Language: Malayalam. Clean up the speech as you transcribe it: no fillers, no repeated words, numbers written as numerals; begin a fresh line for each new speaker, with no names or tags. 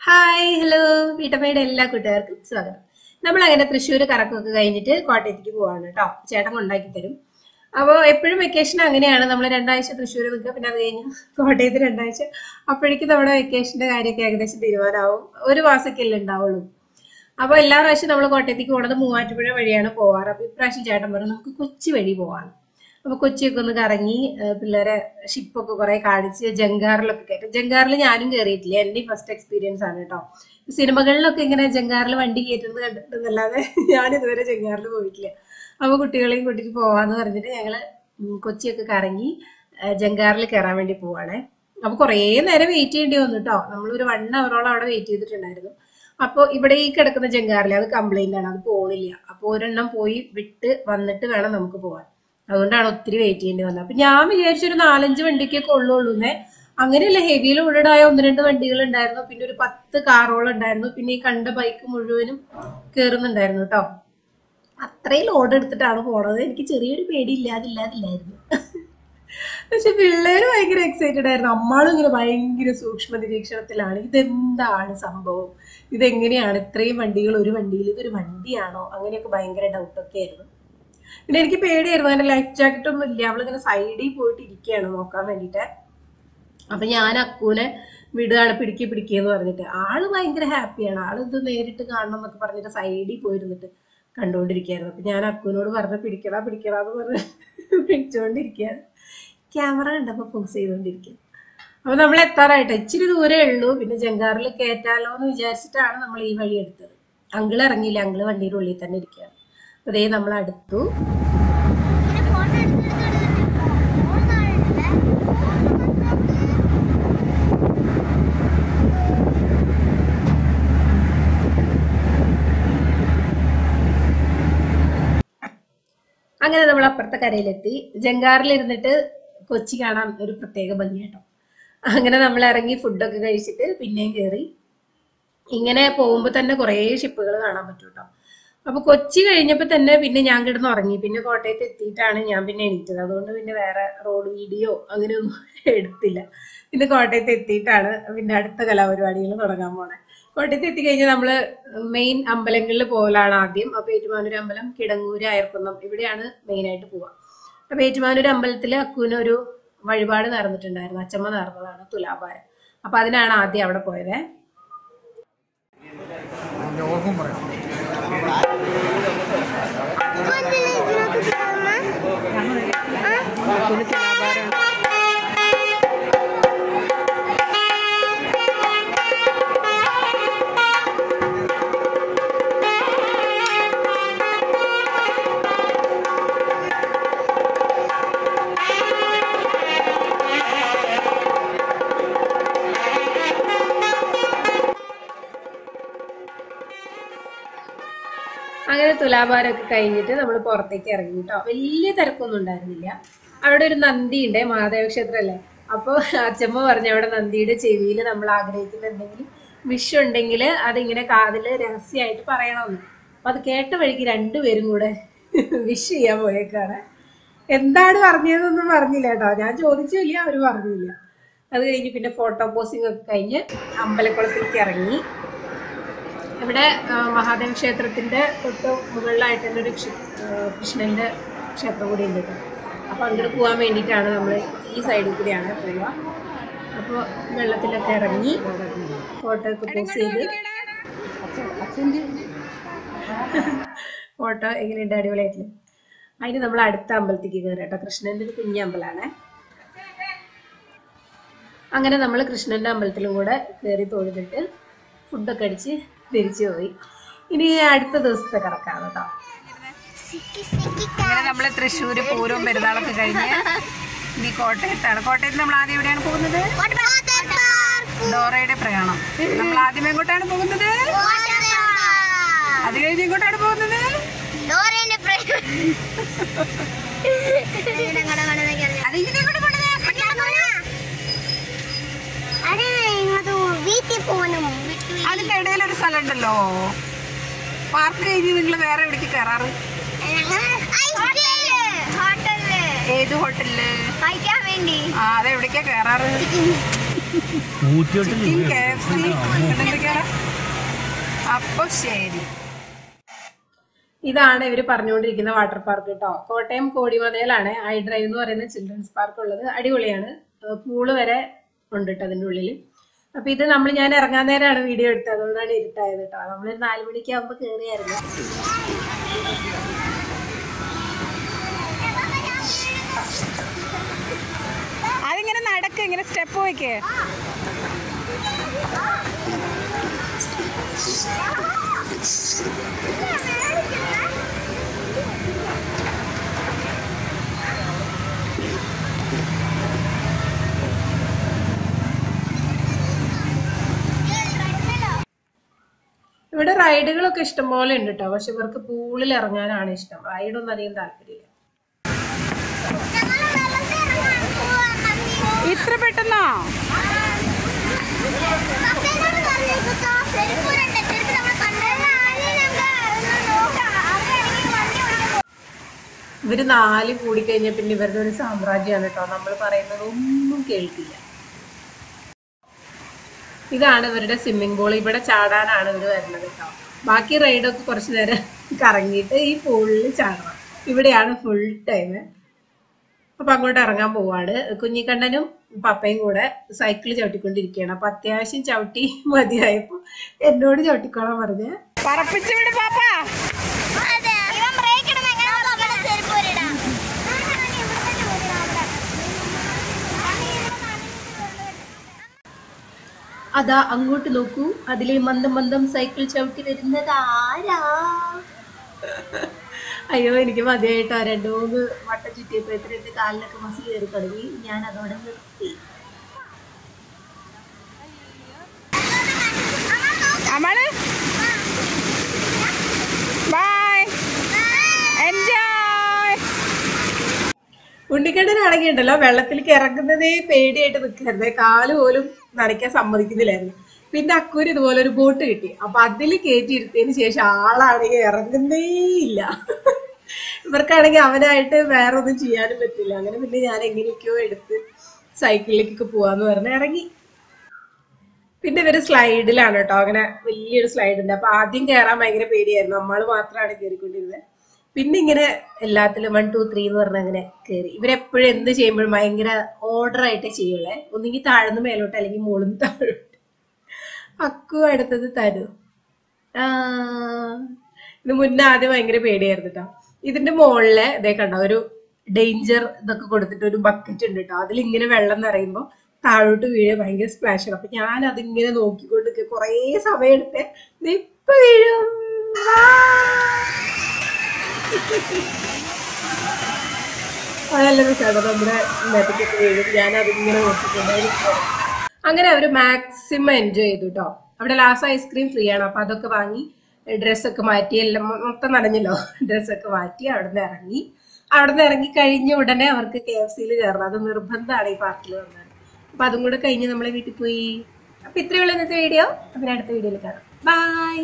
ഹായ് ഹലോ വീട്ടമ്മയുടെ എല്ലാ കൂട്ടുകാർക്കും സ്വാഗതം. നമ്മൾ അങ്ങനെ തൃശ്ശൂർ കറക്കമൊക്കെ കഴിഞ്ഞിട്ട് കോട്ടയത്തേക്ക് പോവാണ് കേട്ടോ. ചേട്ടൻ കൊണ്ടാക്കി തരും. അപ്പോൾ എപ്പോഴും വെക്കേഷൻ അങ്ങനെയാണ്. നമ്മൾ 2 ആഴ്ച തൃശ്ശൂർ നിൽക്കുക, പിന്നെ അത് കഴിഞ്ഞ് കോട്ടയത്ത് 2 ആഴ്ച. അപ്പോഴേക്കും നമ്മുടെ വെക്കേഷന്റെ കാര്യമൊക്കെ ഏകദേശം തീരുമാനമാവും. ഒരു മാസമൊക്കെയല്ലേ ഉണ്ടാവുള്ളൂ. അപ്പോൾ എല്ലാ പ്രാവശ്യം നമ്മൾ കോട്ടയത്തേക്ക് പോകുന്നത് മൂവാറ്റുപുഴ വഴിയാണ് പോവാറ്. അപ്പോൾ ഇപ്രാവശ്യം ചേട്ടൻ പറഞ്ഞു നമുക്ക് കൊച്ചി വഴി പോവാണ്. അപ്പോൾ കൊച്ചിയൊക്കെ ഒന്ന് കറങ്ങി പിള്ളേരെ ഷിപ്പൊക്കെ കുറെ കാണിച്ച് ജങ്കാറിലൊക്കെ കയറ്റും. ജങ്കാറിൽ ഞാനും കയറിയിട്ടില്ല, എൻ്റെ ഫസ്റ്റ് എക്സ്പീരിയൻസ് ആണ് കേട്ടോ. സിനിമകളിലൊക്കെ ഇങ്ങനെ ജങ്കാറിൽ വണ്ടി കയറ്റുന്നത് കണ്ടിട്ടുണ്ടെന്നല്ലാതെ ഞാനിതുവരെ ജങ്കാറിൽ പോയിട്ടില്ല. അപ്പോൾ കുട്ടികളെയും കൂട്ടിയിട്ട് പോവാന്ന് പറഞ്ഞിട്ട് ഞങ്ങൾ കൊച്ചിയൊക്കെ കറങ്ങി ജങ്കാറിൽ കയറാൻ വേണ്ടി പോവാണേ. അപ്പോൾ കുറേ നേരം വെയിറ്റ് ചെയ്യേണ്ടി വന്നു കേട്ടോ. നമ്മളൊരു 1 അവറോളം അവിടെ വെയിറ്റ് ചെയ്തിട്ടുണ്ടായിരുന്നു. അപ്പോൾ ഇവിടെ ഈ കിടക്കുന്ന ജങ്കാറിൽ അത് കംപ്ലൈൻ്റ് ആണ്, അത് പോണില്ല. അപ്പോൾ ഒരെണ്ണം പോയി വിട്ട് വന്നിട്ട് വേണം നമുക്ക് പോകാൻ. അതുകൊണ്ടാണ് ഒത്തിരി വെയിറ്റ് ചെയ്യേണ്ടി വന്നത്. അപ്പൊ ഞാൻ വിചാരിച്ചൊരു 4-5 വണ്ടിക്കൊക്കെ ഉള്ളൂന്നേ. അങ്ങനെയല്ല, ഹെവി ലോഡായ 1-2 വണ്ടികൾ ഉണ്ടായിരുന്നു. പിന്നെ ഒരു 10 കാറോളം ഉണ്ടായിരുന്നു. പിന്നെ ഈ കണ്ട ബൈക്ക് മുഴുവനും കയറുന്നുണ്ടായിരുന്നു കേട്ടോ. അത്രയും ലോഡ് എടുത്തിട്ടാണ് പോണത്. എനിക്ക് ചെറിയൊരു പേടി ഇല്ലാതില്ലാതില്ലായിരുന്നു. പക്ഷെ പിള്ളേര് ഭയങ്കര എക്സൈറ്റഡ് ആയിരുന്നു. അമ്മാളും ഇങ്ങനെ ഭയങ്കര സൂക്ഷ്മ നിരീക്ഷണത്തിലാണ്. ഇതെന്താണ് സംഭവം, ഇതെങ്ങനെയാണ് ഇത്രയും വണ്ടികൾ ഒരു വണ്ടിയിൽ, ഇതൊരു വണ്ടിയാണോ, അങ്ങനെയൊക്കെ ഭയങ്കര ഡൗട്ടൊക്കെ ആയിരുന്നു. പിന്നെ എനിക്ക് പേടിയായിരുന്നു, അതിന്റെ ലൈഫ് ജാക്കറ്റ് ഒന്നും ഇല്ല. അവളിങ്ങനെ സൈഡിൽ പോയിട്ട് ഇരിക്കുകയാണ് നോക്കാൻ വേണ്ടിയിട്ട്. അപ്പൊ ഞാൻ അക്കൂനെ വിടുകയാണ്, പിടിക്കെന്ന് പറഞ്ഞിട്ട്. ആള് ഭയങ്കര ഹാപ്പിയാണ്. ആള് ഇത് നേരിട്ട് കാണണം എന്നൊക്കെ പറഞ്ഞിട്ട് സൈഡിൽ പോയിരുന്നിട്ട് കണ്ടുകൊണ്ടിരിക്കുകയായിരുന്നു. അപ്പൊ ഞാൻ അക്കൂനോട് പറഞ്ഞ പിടിക്കടാന്ന് പറഞ്ഞ് പിടിച്ചുകൊണ്ടിരിക്കുകയാണ്. ക്യാമറ കണ്ടപ്പോ പോസ് ചെയ്തുകൊണ്ടിരിക്കുക. അപ്പൊ നമ്മൾ എത്താറായിട്ട് ഇച്ചിരി ദൂരേ ഉള്ളൂ. പിന്നെ ജങ്കാറിൽ കയറ്റാലോ എന്ന് വിചാരിച്ചിട്ടാണ് നമ്മൾ ഈ വഴി എടുത്തത്. അങ്കിൾ ഇറങ്ങിയില്ല, അങ്കിള് വണ്ടിയുടെ ഉള്ളിൽ തന്നെ ഇരിക്കുകയാണ്. അതേ നമ്മൾ അടുത്തു. അങ്ങനെ നമ്മൾ അപ്പുറത്തെ കരയിലെത്തി. ജങ്കാറിൽ ഇരുന്നിട്ട് കൊച്ചി കാണാൻ ഒരു പ്രത്യേക ഭംഗി കേട്ടോ. അങ്ങനെ നമ്മൾ ഇറങ്ങി ഫുഡൊക്കെ കഴിച്ചിട്ട് പിന്നെയും കയറി. ഇങ്ങനെ പോകുമ്പോൾ തന്നെ കുറേ ഷിപ്പുകൾ കാണാൻ പറ്റും കേട്ടോ. അപ്പൊ കൊച്ചി കഴിഞ്ഞപ്പോ തന്നെ പിന്നെ ഞാൻ കിടന്ന് ഉറങ്ങി. പിന്നെ കോട്ടയത്ത് എത്തിയിട്ടാണ് ഞാൻ പിന്നെ എണീറ്റത്. അതുകൊണ്ട് പിന്നെ വേറെ റോഡ് വീഡിയോ അങ്ങനെയൊന്നും എടുത്തില്ല. പിന്നെ കോട്ടയത്ത് എത്തിയിട്ടാണ് പിന്നെ അടുത്ത കലാപരിപാടികൾ തുടങ്ങാൻ പോണേ. കോട്ടയത്ത് എത്തിക്കഴിഞ്ഞാൽ നമ്മള് മെയിൻ അമ്പലങ്ങളിൽ പോകലാണ് ആദ്യം. അപ്പൊ ഏറ്റുമാനൂർ അമ്പലം, കിടങ്ങൂര്, അയർക്കുന്നം, ഇവിടെയാണ് മെയിൻ ആയിട്ട് പോവുക. അപ്പൊ ഏറ്റുമാനൂർ അമ്പലത്തില് അക്കൂനൊരു വഴിപാട് നേർന്നിട്ടുണ്ടായിരുന്നു. അച്ചമ്മ നേർന്നതാണ് തുലാഭാരം. അപ്പൊ അതിനാണ് ആദ്യം അവിടെ പോയത്. അങ്ങനെ തുലാഭാരമൊക്കെ കഴിഞ്ഞിട്ട് നമ്മൾ പുറത്തേക്ക് ഇറങ്ങി കേട്ടോ. വലിയ തിരക്കൊന്നും ഉണ്ടായിരുന്നില്ല. അവിടെ ഒരു നന്ദി ഉണ്ട്, മഹാദേവ ക്ഷേത്രമല്ലേ. അപ്പോൾ അച്ചമ്മ പറഞ്ഞു അവിടെ നന്ദിയുടെ ചെവിയിൽ നമ്മൾ ആഗ്രഹിക്കുന്ന എന്തെങ്കിലും വിഷ് ഉണ്ടെങ്കിൽ അതിങ്ങനെ കാതിൽ രഹസ്യമായിട്ട് പറയണമെന്ന്. അപ്പം അത് കേട്ട വഴിക്ക് 2 പേരും കൂടെ വിഷ് ചെയ്യാൻ പോയേക്കാണ്. എന്താണ് പറഞ്ഞതെന്നൊന്നും പറഞ്ഞില്ല കേട്ടോ. ഞാൻ ചോദിച്ചില്ല, അവർ പറഞ്ഞില്ല. അത് കഴിഞ്ഞ് പിന്നെ ഫോട്ടോ പോസിംഗ് ഒക്കെ കഴിഞ്ഞ് അമ്പലക്കുളത്തേക്ക് ഇറങ്ങി. ഇവിടെ മഹാദേവ ക്ഷേത്രത്തിന്റെ തൊട്ട് മുകളിലായിട്ട് തന്നെ ഒരു കൃഷ്ണന്റെ ക്ഷേത്രം കൂടി ഉണ്ട് കേട്ടോ. അപ്പോൾ അങ്ങോട്ട് പോകാൻ വേണ്ടിയിട്ടാണ് നമ്മൾ ഈ സൈഡിൽ കൂടിയാണ് പോവുക. അപ്പോൾ വെള്ളത്തിലൊക്കെ ഇറങ്ങി ഫോട്ടോ ഒക്കെ പോസ്റ്റ് ചെയ്ത് ഫോട്ടോ എങ്ങനെയുണ്ട്, അടിപൊളിയായിട്ടില്ല. അതിന് നമ്മൾ അടുത്ത അമ്പലത്തേക്ക് കയറി കേട്ടോ. കൃഷ്ണന്റെ ഒരു കുഞ്ഞമ്പലമാണ്. അങ്ങനെ നമ്മൾ കൃഷ്ണന്റെ അമ്പലത്തിലും കൂടെ കയറി തൊഴുതിട്ട് ഫുഡൊക്കെ അടിച്ച് തിരിച്ചു പോയി. ഇനി അടുത്ത ദിവസത്തെ കറക്കാണ് കേട്ടോ. അങ്ങനെ നമ്മള് തൃശ്ശൂര് പൂരവും പെരുന്നാളൊക്കെ കഴിഞ്ഞ് ഇനി കോട്ടയത്താണ്. കോട്ടയത്ത് നമ്മൾ ആദ്യം എവിടെയാണ് പോകുന്നത്? ഡോറയുടെ പ്രയാണം. നമ്മൾ ആദ്യം എങ്ങോട്ടാണ് പോകുന്നത്? അത് കഴിഞ്ഞ് എങ്ങോട്ടാണ് പോകുന്നത്? അതിന്റെ ഇടയിൽ ഒരു സ്ഥലം ഉണ്ടല്ലോ, പാർക്ക് കഴിഞ്ഞ് നിങ്ങൾ വേറെ എവിടേക്ക് കയറാറ്? ഏത് ഹോട്ടലില്? അതെവിടേക്കാ കയറാറ്? KFC എന്തൊക്കെയാണ്? അപ്പൊ ശരി. ഇതാണ് ഇവര് പറഞ്ഞുകൊണ്ടിരിക്കുന്ന വാട്ടർ പാർക്ക് കേട്ടോ. കോട്ടയം കോടിമതയിലാണ് ഐഡ്രൈവ് എന്ന് പറയുന്ന ചിൽഡ്രൻസ് പാർക്ക് ഉള്ളത്. അടിപൊളിയാണ്. പൂള് വരെ ഉണ്ട് കേട്ടോ അതിൻ്റെ ഉള്ളിൽ. അപ്പൊ ഇത് ഞാൻ ഇറങ്ങാൻ നേരമാണ് വീഡിയോ എടുത്തത്, അതുകൊണ്ടാണ് ഇരുട്ടായത് കേട്ടോ. നമ്മളൊരു 4 മണിക്കാകുമ്പോ കയറിയായിരുന്നു. അതിങ്ങനെ നടക്ക്, ഇങ്ങനെ സ്റ്റെപ്പ് വയ്ക്കേ. ഇവിടെ റൈഡുകളൊക്കെ ഇഷ്ടംപോലെ ഉണ്ട് കേട്ടോ. പക്ഷെ ഇവർക്ക് പൂളിൽ ഇറങ്ങാനാണ് ഇഷ്ടം. റൈഡൊന്നും അധികം താല്പര്യമില്ല. ഇത്ര പെട്ടെന്നോ? ഇവര് 4 കൂടിക്കഴിഞ്ഞ പിന്നെ ഇവരുടെ ഒരു സാമ്രാജ്യമാണ് കേട്ടോ. നമ്മൾ പറയുന്നത് ഒന്നും കേൾക്കില്ല. ഇതാണ് ഇവരുടെ സ്വിമ്മിംഗ് പൂൾ. ഇവിടെ ചാടാനാണ് ഇവർ വരുന്നത് കേട്ടോ. ബാക്കി റൈഡൊക്കെ കുറച്ച് നേരം കറങ്ങിയിട്ട് ഈ പൂളിൽ ചാടണം. ഇവിടെയാണ് ഫുൾ ടൈം. അപ്പൊ അങ്ങോട്ട് ഇറങ്ങാൻ പോവാണ്. കുഞ്ഞിക്കണ്ണനും പപ്പയും കൂടെ സൈക്കിൾ ചവിട്ടിക്കൊണ്ടിരിക്കുകയാണ്. അപ്പൊ അത്യാവശ്യം ചവിട്ടി മതിയായപ്പോ എന്നോട് ചവിട്ടിക്കോളാൻ പറഞ്ഞ് പറപ്പിച്ചുവിട് പാപ്പ. അതാ അങ്ങോട്ട് നോക്കൂ, അതിലെ മന്ദം മന്ദം സൈക്കിൾ ചവിട്ടി വരുന്നത് ആരാ? അയ്യോ, എനിക്ക് മതിയായിട്ടോ. 2-3 വട്ടം ചുറ്റിയപ്പോഴത്തെ എൻ്റെ കാലിലൊക്കെ മസിൽ കയറി തുടങ്ങി. ഞാൻ അതോടെ നിർത്തി. ഉണ്ണിക്കണ്ണനാണെങ്കിൽ ഉണ്ടല്ലോ, വെള്ളത്തിലേക്ക് ഇറങ്ങുന്നതേ പേടിയായിട്ട് നിൽക്കരുത്. കാല് പോലും നനയ്ക്കാൻ സമ്മതിക്കുന്നില്ലായിരുന്നു. പിന്നെ അക്കൂര് ഇതുപോലെ ഒരു ബോട്ട് കിട്ടി. അപ്പൊ അതിൽ കയറ്റിയിരുത്തിയതിന് ശേഷം ആളാണെങ്കിൽ ഇറങ്ങുന്നേ ഇല്ല. ഇവർക്കാണെങ്കിൽ അവനായിട്ട് വേറെ ഒന്നും ചെയ്യാനും പറ്റില്ല. അങ്ങനെ പിന്നെ ഞാൻ എങ്ങനെയൊക്കെയോ എടുത്ത് സൈക്കിളിലേക്കൊക്കെ പോവാന്ന് പറഞ്ഞ് ഇറങ്ങി. പിന്നെ ഇവര് സ്ലൈഡിലാണ് കേട്ടോ. അങ്ങനെ വലിയൊരു സ്ലൈഡ് ഉണ്ട്. അപ്പൊ ആദ്യം കയറാൻ ഭയങ്കര പേടിയായിരുന്നു. നമ്മള് മാത്രമാണ് കയറിക്കൊണ്ടിരുന്നത്. പിന്നെ ഇങ്ങനെ എല്ലാത്തിലും 1 2 3 എന്ന് പറഞ്ഞ അങ്ങനെ കയറി. ഇവരെപ്പോഴും എന്ത് ചെയ്യുമ്പോഴും ഭയങ്കര ഓർഡർ ആയിട്ട് ചെയ്യുള്ളേ. ഒന്നെങ്കിൽ താഴ്ന്ന് മേലോട്ട് അല്ലെങ്കിൽ മുകളിൽ താഴോട്ട്. അക്കു അടുത്തത് തരൂ. ഇത് മുന്നേ ആദ്യം ഭയങ്കര പേടിയായിരുന്നു കേട്ടോ. ഇതിന്റെ മുകളില് ഇതേ കണ്ടോ, ഒരു ഡേഞ്ചർ ഇതൊക്കെ കൊടുത്തിട്ട് ഒരു ബക്കറ്റ് ഉണ്ട് കേട്ടോ. അതിലിങ്ങനെ വെള്ളം നിറയുമ്പോ താഴോട്ട് വീഴുക, ഭയങ്കര സ്പ്ലാഷാണ്. അപ്പൊ ഞാൻ അതിങ്ങനെ നോക്കിക്കൊണ്ട് കുറെ സമയം എടുത്ത് ഇപ്പൊ വീഴും. അതല്ല രസമാണ്. നമ്മുടെ മെത്തക്കൊക്കെ വീഴും. ഞാൻ അതിങ്ങനെ നോക്കിക്കൊണ്ട് അങ്ങനെ അവര് മാക്സിമം എൻജോയ് ചെയ്തു കേട്ടോ. അവിടെ ലാസ്റ്റ് ഐസ്ക്രീം ഫ്രീ ആണ്. അപ്പൊ അതൊക്കെ വാങ്ങി ഡ്രസ്സൊക്കെ മാറ്റി, എല്ലാം മൊത്തം നനഞ്ഞല്ലോ. ഡ്രസ്സൊക്കെ മാറ്റി അവിടുന്ന് ഇറങ്ങി കഴിഞ്ഞ ഉടനെ അവർക്ക് KFC-യിൽ കയറണം. അത് നിർബന്ധമാണ് ഈ പാർക്കിൽ വന്നാൽ. അപ്പൊ അതും കൂടെ കഴിഞ്ഞ് നമ്മളെ വീട്ടിൽ പോയി. അപ്പൊ ഇത്രയുള്ള ഇന്നത്തെ വീഡിയോ. അപ്പൊ അടുത്ത വീഡിയോയിൽ കാണാം. ബൈ.